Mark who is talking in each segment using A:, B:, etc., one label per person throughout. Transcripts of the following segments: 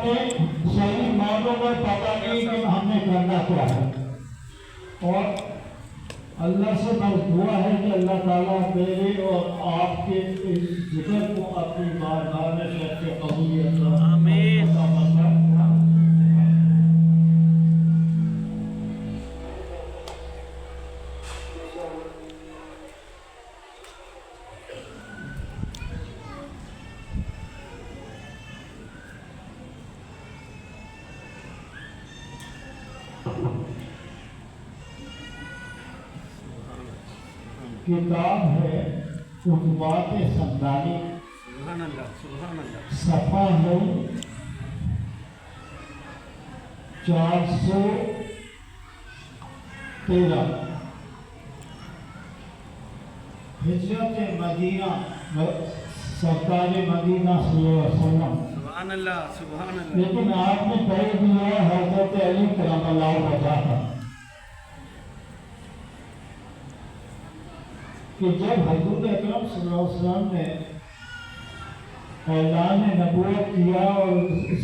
A: اپنے صحیح معنوں میں پتہ نہیں کہ ہم نے کرنا کیا ہے. اور اللہ سے بس دعا ہے کہ اللہ تعالیٰ میرے اور آپ کے اس ذکر کو اپنی بارگاہ میں شرط قبولیت
B: آمین.
A: کتاب ہے خطبات سمدانی،
B: سبحان اللہ سبحان اللہ.
A: صفحہ ہے 413. ہجرت مدینہ سرکار مدینہ صلی اللہ علیہ وسلم.
B: سبحان اللہ سبحان اللہ.
A: لیکن آپ نے کہہ دیا حضرت علی کرم اللہ وجہ تھا کہ جب حضور اکرم صلی اللہ علیہ وسلم نے اعلان نبوت کیا اور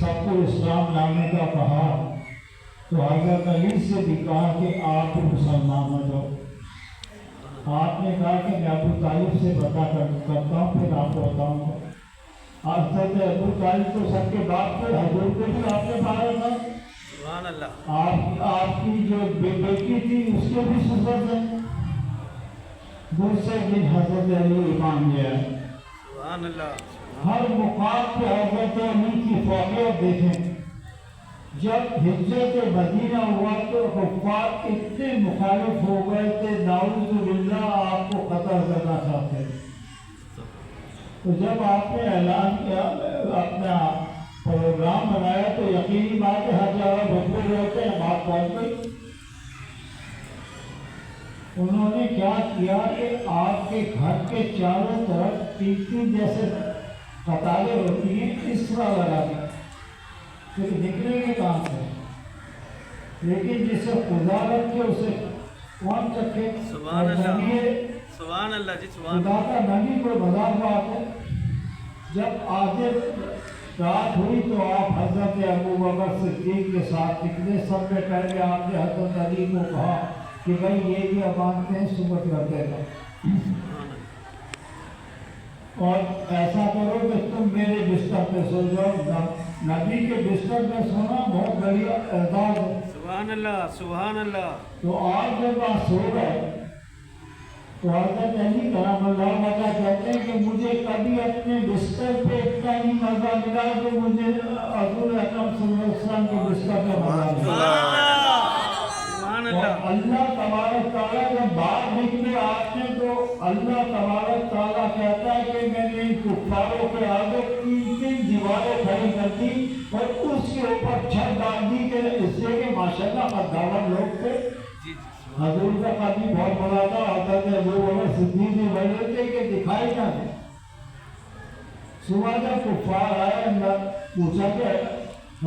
A: سب کو اسلام لانے کا کہا تو حضرت علی سے بھی کہا کہ آپ مسلمان ہو جاؤ. آپ نے کہا کہ میں ابو طالب سے پتہ کرتا ہوں پھر آپ کو بتاؤں گا. حضرت ابو طالب تو سب کے باپ تھے، حضور کو بھی آپ نے پایا تھا.
B: سبحان اللہ.
A: آپ کی جو بیٹی تھی اس کے بھی سسر تھے. دوسرے دن حضرت علی ایمان لے آئے.
B: سبحان اللہ.
A: ہر مقام پہ حضرت علی کی فوقیت دیکھیں. جب ہجرت مدینہ ہوا تو کفار اتنے مخالف ہو گئے تھے، نعوذ باللہ آپ کو قتل کرنا چاہتے. تو جب آپ نے اعلان کیا، اپنا پروگرام بنایا تو یقینی بات ہے ہر جگہ بھٹکے رہتے ہیں، بات پہنچ گئی. انہوں نے کیا کیا کہ آپ کے گھر کے چاروں طرف تین جیسے قطاریں ہوتی ہیں اس طرح لگا دیا، پھر نکلیں گے کہاں سے؟ لیکن جسے خدا رکھ کے اسے کون رکھے؟
B: سبحان اللہ سبحان اللہ جی سبحان
A: خدا کا نبی کوئی مذاق بات ہے. جب آگے رات ہوئی تو آپ حضرت ابو بکر صدیق کے ساتھ نکلے. سب سے پہلے آپ نے حضرت علی کو کہا کہ بھائی یہ بھی اب مانتے ہیں صبح کر دے گا، اور ایسا کرو کہ تم میرے بستر پہ سو جاؤ. نبی کے بستر پہ سونا بہت بڑی اعزاز ہے.
B: سبحان اللہ سبحان اللہ.
A: تو آپ جب وہاں سو گئے تو حضرت علی کرم اللہ وجہ کہتے ہیں کہ مجھے کبھی اپنے بستر پہ اتنا نہیں مزہ ملا کہ مجھے حضور اکرم صلی اللہ علیہ وسلم کے بستر پہ مزہ ملا. اور اللہ تبارک تعالیٰ جب باہر نکلے آپ نے تو اللہ تبارک تعالیٰ کہتا ہے کہ میں نے کفاروں کے آگے 3 دیواریں کھڑی کر دی اور اس کے اوپر چھت ڈال دی کہ اس سے کہ ماشاءاللہ قدامت لوگ تھے. حضور کا قدیم بہت بڑا تھا. حضرت ابو بکر صدیق نے بڑے تھے کہ دکھائی نہ دے. صبح جب کفار آئے اندر پوچھا کہ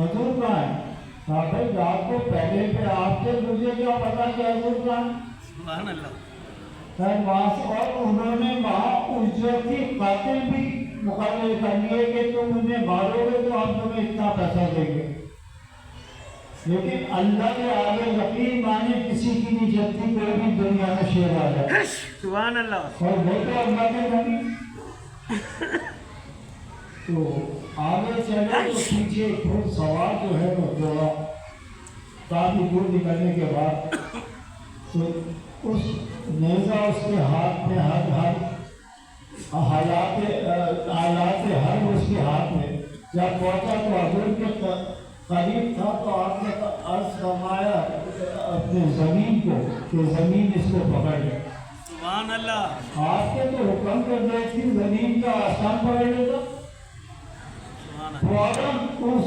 A: حضور کہاں ہے؟ کہا بھائی رات کو پہلے پہ آپ سے مجھے کیا پتا کہ حضور کہاں ہے؟
B: سبحان اللہ.
A: وہاں سے اور انہوں نے وہاں اجرتی قاتل بھی مقرر کر لیے کہ تم انہیں مارو گے تو ہم تمہیں اتنا پیسہ دیں گے. لیکن اللہ کے آگے یقین مانے کسی کی نہیں جلتی کوئی بھی دنیا میں شیر آ جائے.
B: سبحان اللہ.
A: اور وہ تو اللہ کے نبی. تو آگے چلے تو پیچھے خود سوال جو ہے وہ جوڑا کافی دور نکلنے کے بعد تو اس نیزہ اس کے ہاتھ میں ہر حالات ہر اس کے ہاتھ میں جب پہنچا تو حضور کے قریب تھا تو آپ نے عرض فرمایا اپنے زمین کو کہ زمین اس کو پکڑ لے.
B: سبحان اللہ.
A: آپ کے تو حکم کر رہے تھی زمین کا آسان پکڑ لیتا. فوراً اس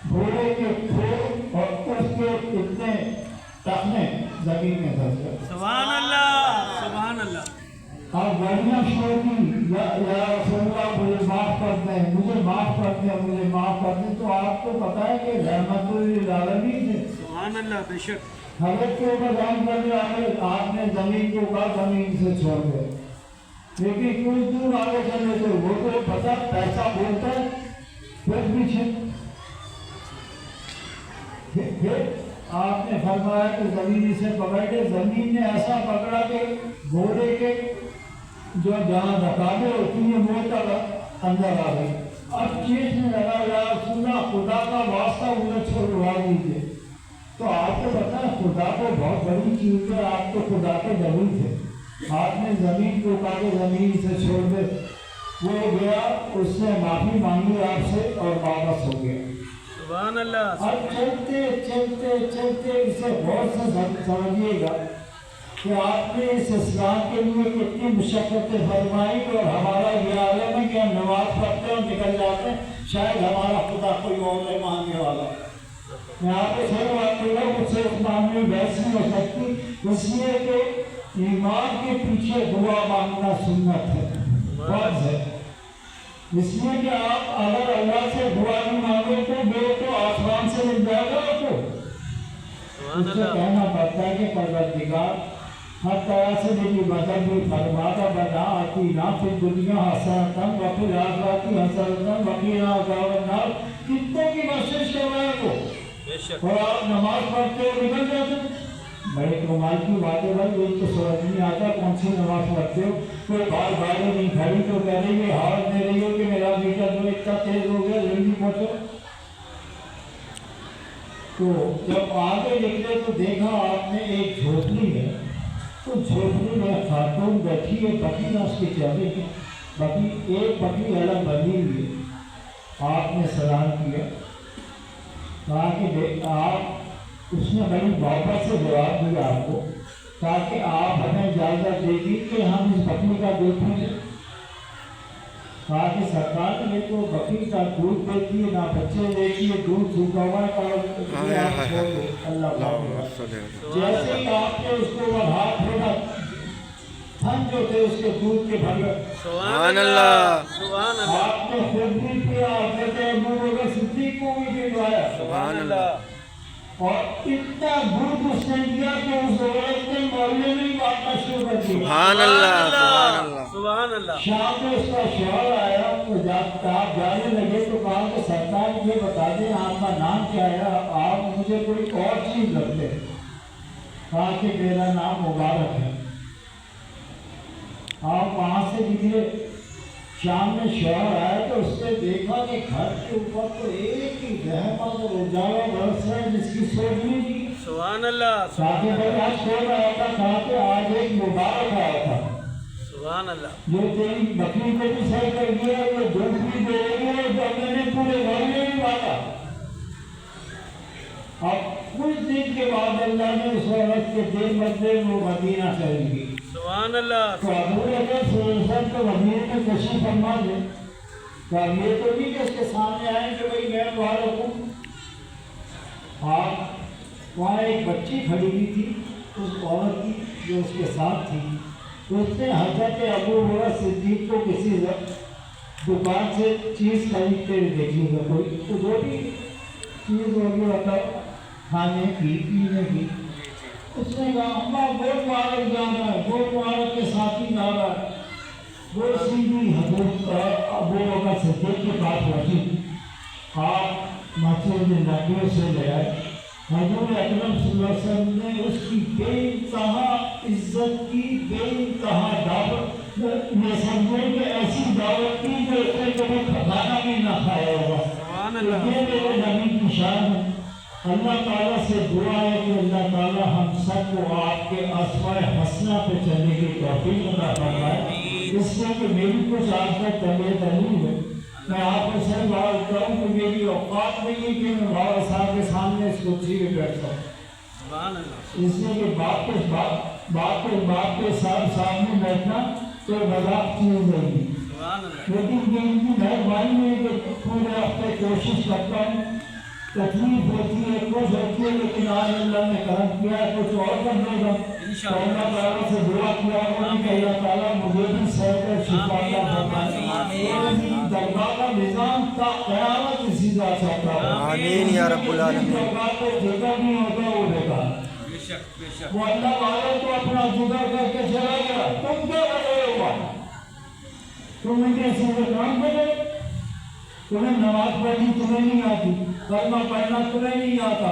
A: گھوڑے کے کھول اور اس کے کتنے ٹخنے زمین میں دھس گئے.
B: سبحان اللہ سبحان اللہ.
A: آپ گاڑیاں شروع کی یا رسول اللہ مجھے معاف کر دیں مجھے معاف کر دیں. تو آپ کو پتا ہے کہ رحمت للعالمین سے
B: سبحان اللہ بے شک
A: حضرت کے اوپر رحم کرنے والے آپ نے زمین کو کہا زمین سے چھوڑ دے. لیکن کچھ دور آگے چلے تو وہ تو پتا پیسہ بولتا ہے پھر پیچھے پھر آپ نے فرمایا کہ زمین سے پکڑ کے، زمین نے ایسا پکڑا کہ گھوڑے کے جو جہاں رکابیں ہوتی ہیں وہ تک اندر آ گئی۔ اب چیخنے لگا یا رسول اللہ خدا کا واسطہ مجھے چھوڑوا دیجیے۔ تو آپ کو پتا ہے خدا کو بہت بڑی چیز ہے، آپ تو خدا کے نبی تھے، آپ نے زمین کو کہا کہ زمین سے چھوڑ دے، وہ گیا، اس نے معافی مانگی آپ سے اور واپس ہو گیا۔
B: سبحان اللہ۔
A: اب چلتے چلتے چلتے اسے غور سے سمجھیے گا کہ آپ نے اس اسلام کے لیے کتنی مشقتیں فرمائی، اور ہمارا یہ عالم ہے کہ ہم نماز پڑھتے ہیں نکل جاتے ہیں، شاید ہمارا خدا کوئی اور ہے ماننے والا۔ میں آپ کو صحیح بات کروں گا، مجھ سے اس معاملے میں بحث نہیں ہو سکتی، اس لیے کہ ایمان کے پیچھے دعا مانگنا سنت ہے، فرض ہے۔ اس لیے کہ آپ اگر اللہ سے دعا نہیں مانگو تو آسمان سے مل جائے گا آپ کو۔ اس سے کہنا پڑتا ہے کہ پروردگار ہر طرح سے میری مدد بھی فرماتا، بنا آتی نہ پھر دنیا حسنتاً وفی الآخرۃ حسنتاً وقنا عذاب النار۔ کتنے کی بخشش کر رہا ہے وہ، اور آپ نماز پڑھتے ہو نکل جاتے ہیں۔ بڑے کمال کی بات ہے بھائی، یہ تو سمجھ نہیں آتا کون سی نماز پڑھتے ہو، کوئی بار گاڑی نہیں کھڑی تو کہہ رہی ہے ہار دے رہی ہو کہ میرا میٹر جو اتنا تیز ہو گیا جلدی پہنچو۔ تو جب آگے نکلے تو دیکھا آپ نے ایک جھوپڑی ہے، تو جھوپڑی میں خاتون بیٹھی ہے، بکری اس کے چہرے کی، بکری ایک بکری الگ بنی ہوئی ہے۔ آپ نے سلام کیا، کہا کہ آپ، اس نے بڑی محبت سے جواب دیا آپ کو، تاکہ آپ ہمیں اجازت دے دی کہ ہم اس بکری کا دودھ پی لیں۔ کہا کہ سرکار نے تو بکری کا دودھ دیتی ہے، نہ بچے دیتی ہے، دودھ سوکھا ہوا ہے، اللہ جیسے ہی آپ نے اس کو بڑھا تھوڑا تھن جو تھے اس کے دودھ کے بھر گئے۔
B: سبحان اللہ۔ سبحان اللہ۔
A: آپ نے خود بھی پیا، حضرت ابو بکر صدیق کو بھی پلوایا۔
B: سبحان اللہ۔
A: اور اتنا دودھ اس نے دیا کہ اس عورت نے محلے میں بانٹنا شروع کر دیا۔
C: سبحان اللہ، سبحان اللہ،
B: سبحان اللہ۔
A: شام میں اس کا شوہر آیا تو آپ جانے لگے تو کہا کہ سرکار یہ بتا دیں آپ کا نام کیا ہے، آپ مجھے کوئی اور چیز رکھتے۔ کہا کہ میرا نام مبارک ہے۔ آپ وہاں سے نکلے، شام میں شوہر آیا تو اس نے دیکھا کہ گھر کے اوپر تو ایک ہی رحمت اور اجالا برس رہا ہے جس کی سوچ نہیں تھی۔
B: سبحان اللہ۔
A: ساتھ ہی آج کون آیا تھا، کہا کہ آج ایک مبارک آیا تھا
B: سبحان اللہ۔
A: جو تیری بکری کو بھی صحیح کر دیا، وہ دودھ بھی دے رہی ہے، اور جو میں نے پورے گھر میں بھی بانٹا۔ اب کچھ دن کے بعد اللہ نے اس عورت کے دل بدلے وہ مدینہ چلی گئی۔
B: سبحان اللہ۔
A: تو حضور اکرم صلی اللہ علیہ وسلم کو مدینے میں تشریف فرما دے، تو یہ تو نہیں کہ اس کے سامنے آئیں کہ بھئی میں مبارک ہوں۔ آپ وہاں ایک بچی کھڑی ہوئی تھی اس عورت کی جو اس کے ساتھ تھی، تو اس نے حضرت ابو بکر صدیق کو کسی دکان سے چیز خریدتے ہوئے دیکھی ہے، کوئی تو جو بھی چیز ہوگی مطلب کھانے کی پینے کی، اس نے کہا اللہ گول مبارک جانا ہے، گول مبارک کے ساتھ ہی جانا ہے۔ وہ سیدھی حضرت ابو بکر صدیق کے پاس پہنچی، آپ مسجد نبوی سے لے آئے۔ حضور اکرم صلی اللہ علیہ وسلم نے اس کی بے انتہا عزت کی، بے انتہا دعوت، یہ سمجھو کہ ایسی دعوت کی جو اس نے کبھی کھانا بھی نہ کھایا ہوگا۔
B: سبحان اللہ۔
A: یہ میرے نبی کی شان ہے۔ اللہ تعالیٰ سے دعا ہے کہ اللہ تعالیٰ ہم سب کو آپ کے اسماء حسنہ پہ چلنے کی توفیق عطا فرمائے۔ اس لیے کہ میری کچھ آج تک طبیعت نہیں ہے، میں آپ کو صحیح بات کروں کہ میری اوقات نہیں ہے کہ میں بابا صاحب کے سامنے اس کرسی پہ بیٹھتا ہوں۔
B: سبحان اللہ۔
A: اس لیے کہ باپ کے سامنے بیٹھنا تو مذاق چیز نہیں،
B: سبحان اللہ۔
A: لیکن یہ ان کی مہربانی ہے کہ پورے ہفتے کوشش کرتا ہوں، تکلیف ہوتی ہے، کچھ ہوتی ہے، لیکن آج اللہ نے کرم کیا ہے کچھ اور کر دے گا۔ تو اللہ تعالیٰ سے دعا کیا کہ اللہ تعالیٰ مجھے بھی صحت اور شفا عطا فرمائے، اور درگاہ کا نظام تا قیامت اسی طرح چلتا ہے۔
C: آمین یا رب العالمین۔
A: درگاہ کو جگہ نہیں ہوتا وہ دیکھا،
B: بے شک بے شک۔
A: وہ اللہ والوں کو اپنا جگہ کر کے چلا گیا، تم کیا کرے ہوا، تم ان کے سیدھے کام کرے، تمہیں نماز پڑھنی تمہیں نہیں آتی، کلمہ پڑھنا تمہیں نہیں آتا،